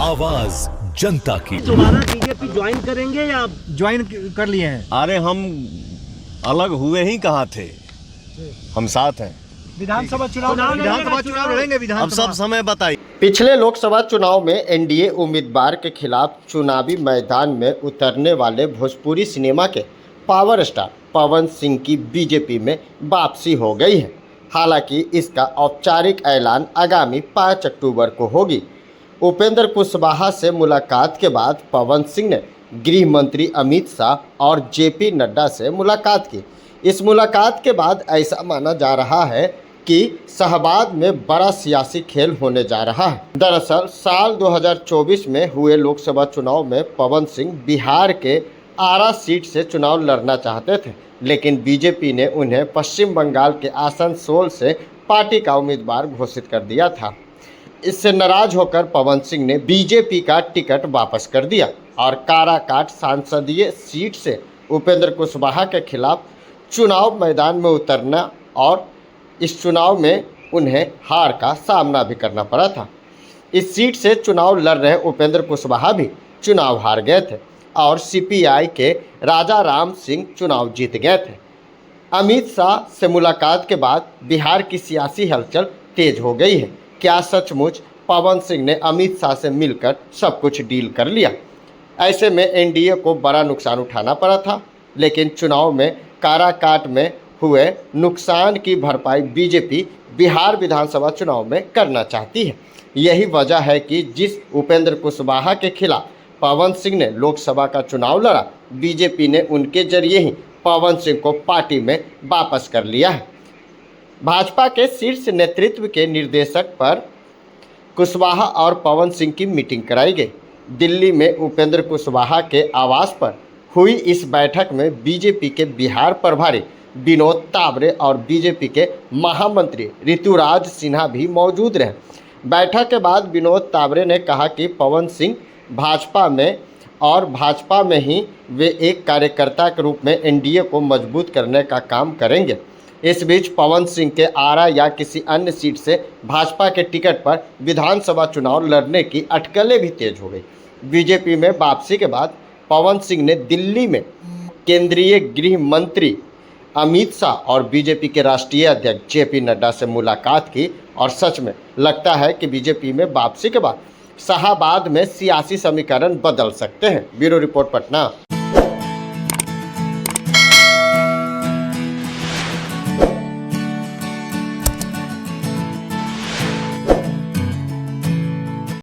आवाज जनता की। दोबारा बीजेपी ज्वाइन करेंगे या ज्वाइन कर लिए हैं? अरे हम अलग हुए ही कहाँ थे, हम साथ हैं। विधानसभा चुनाव लड़ेंगे। अब सब समय बताइए। पिछले लोकसभा चुनाव में एनडीए उम्मीदवार के खिलाफ चुनावी मैदान में उतरने वाले भोजपुरी सिनेमा के पावर स्टार पवन सिंह की बीजेपी में वापसी हो गई है। हालांकि इसका औपचारिक ऐलान आगामी 5 अक्टूबर को होगी। उपेंद्र कुशवाहा से मुलाकात के बाद पवन सिंह ने गृह मंत्री अमित शाह और जेपी नड्डा से मुलाकात की। इस मुलाकात के बाद ऐसा माना जा रहा है कि शाहबाद में बड़ा सियासी खेल होने जा रहा है। दरअसल साल 2024 में हुए लोकसभा चुनाव में पवन सिंह बिहार के आरा सीट से चुनाव लड़ना चाहते थे, लेकिन बीजेपी ने उन्हें पश्चिम बंगाल के आसनसोल से पार्टी का उम्मीदवार घोषित कर दिया था। इससे नाराज होकर पवन सिंह ने बीजेपी का टिकट वापस कर दिया और काराकाट संसदीय सीट से उपेंद्र कुशवाहा के खिलाफ चुनाव मैदान में उतरना और इस चुनाव में उन्हें हार का सामना भी करना पड़ा था। इस सीट से चुनाव लड़ रहे उपेंद्र कुशवाहा भी चुनाव हार गए थे और सीपीआई के राजा राम सिंह चुनाव जीत गए थे। अमित शाह से मुलाकात के बाद बिहार की सियासी हलचल तेज हो गई है। क्या सचमुच पवन सिंह ने अमित शाह से मिलकर सब कुछ डील कर लिया? ऐसे में एनडीए को बड़ा नुकसान उठाना पड़ा था, लेकिन चुनाव में काराकाट में हुए नुकसान की भरपाई बीजेपी बिहार विधानसभा चुनाव में करना चाहती है। यही वजह है कि जिस उपेंद्र कुशवाहा के खिलाफ पवन सिंह ने लोकसभा का चुनाव लड़ा, बीजेपी ने उनके जरिए ही पवन सिंह को पार्टी में वापस कर लिया है। भाजपा के शीर्ष नेतृत्व के निर्देशक पर कुशवाहा और पवन सिंह की मीटिंग कराई गई। दिल्ली में उपेंद्र कुशवाहा के आवास पर हुई इस बैठक में बीजेपी के बिहार प्रभारी विनोद तावरे और बीजेपी के महामंत्री ऋतुराज सिन्हा भी मौजूद रहे। बैठक के बाद विनोद तावरे ने कहा कि पवन सिंह भाजपा में ही वे एक कार्यकर्ता के रूप में एनडीए को मजबूत करने का काम करेंगे। इस बीच पवन सिंह के आरा या किसी अन्य सीट से भाजपा के टिकट पर विधानसभा चुनाव लड़ने की अटकलें भी तेज हो गई। बीजेपी में वापसी के बाद पवन सिंह ने दिल्ली में केंद्रीय गृह मंत्री अमित शाह और बीजेपी के राष्ट्रीय अध्यक्ष जेपी नड्डा से मुलाकात की और सच में लगता है कि बीजेपी में वापसी के बाद शाहबाद में सियासी समीकरण बदल सकते हैं। Bureau report, Patna.